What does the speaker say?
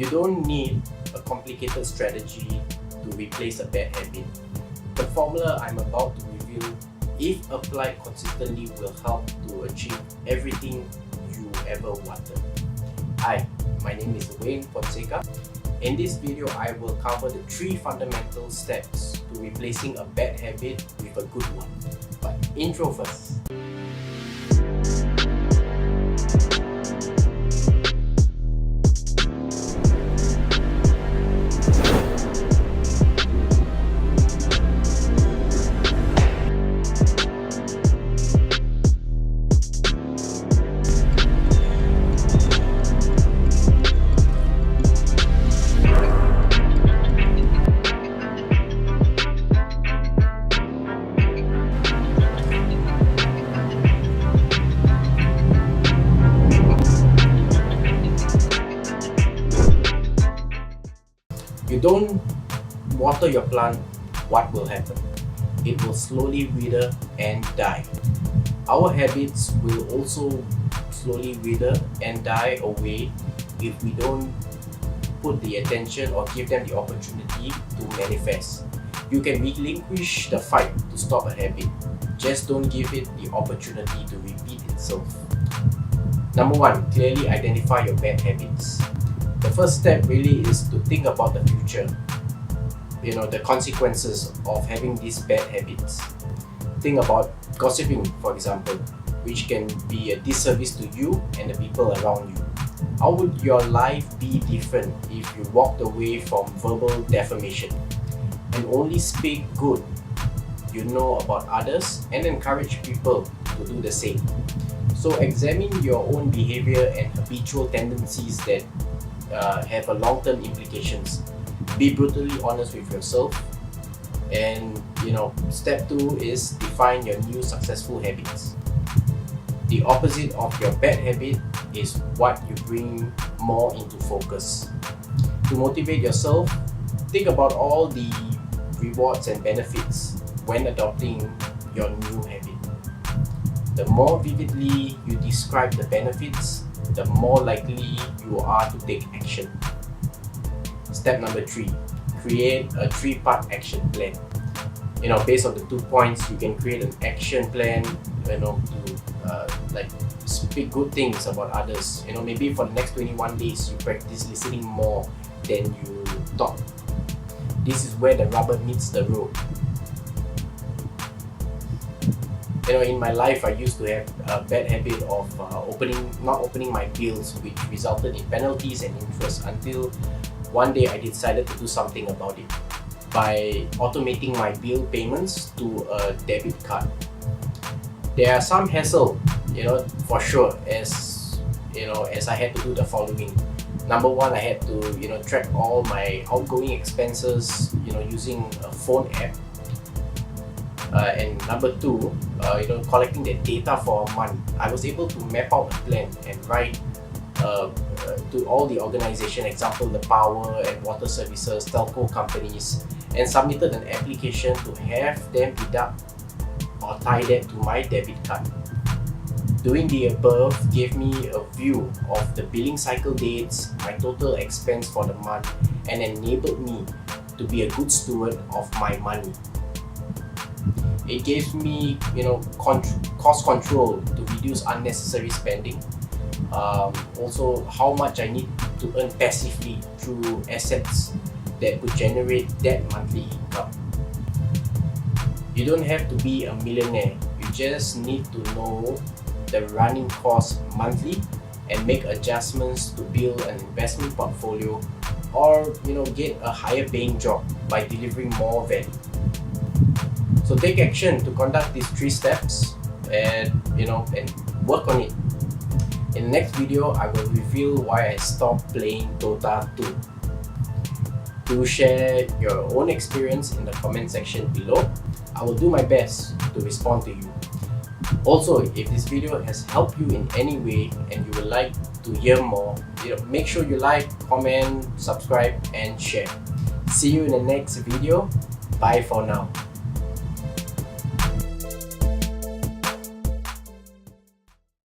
You don't need a complicated strategy to replace a bad habit. The formula I'm about to reveal, if applied consistently, will help to achieve everything you ever wanted. Hi, my name is Wayne Fonseca. In this video, I will cover the 3 fundamental steps to replacing a bad habit with a good one. But intro first. You don't water your plant, what will happen? It will slowly wither and die. Our habits will also slowly wither and die away if we don't put the attention or give them the opportunity to manifest. You can relinquish the fight to stop a habit. Just don't give it the opportunity to repeat itself. Number 1, clearly identify your bad habits. The first step really is to think about the future. The consequences of having these bad habits. Think about gossiping, for example, which can be a disservice to you and the people around you. How would your life be different if you walked away from verbal defamation and only speak good about others and encourage people to do the same? So examine your own behavior and habitual tendencies that have a long-term implications. Be brutally honest with yourself, and step 2 is define your new successful habits. The opposite of your bad habit is what you bring more into focus. To motivate yourself, think about all the rewards and benefits when adopting your new habit. The more vividly you describe the benefits, the more likely you are to take action. Step number 3, create a 3-part action plan. Based on the 2 points, you can create an action plan, to speak good things about others. Maybe for the next 21 days, you practice listening more than you talk. This is where the rubber meets the road. In my life, I used to have a bad habit of not opening my bills, which resulted in penalties and interest, until one day I decided to do something about it by automating my bill payments to a debit card. There are some hassle, for sure, as I had to do the following. Number 1, I had to track all my outgoing expenses using a phone app. And number 2, collecting the data for a month. I was able to map out a plan and write to all the organization, example the power and water services, telco companies, and submitted an application to have them deduct or tie that to my debit card. Doing the above gave me a view of the billing cycle dates, my total expense for the month, and enabled me to be a good steward of my money. It gives me, cost control to reduce unnecessary spending. Also, how much I need to earn passively through assets that could generate that monthly income. You don't have to be a millionaire. You just need to know the running costs monthly and make adjustments to build an investment portfolio, or get a higher paying job by delivering more value. So take action to conduct these 3 steps and work on it. In the next video, I will reveal why I stopped playing Dota 2. Do share your own experience in the comment section below. I will do my best to respond to you. Also, if this video has helped you in any way and you would like to hear more, make sure you like, comment, subscribe, and share. See you in the next video. Bye for now.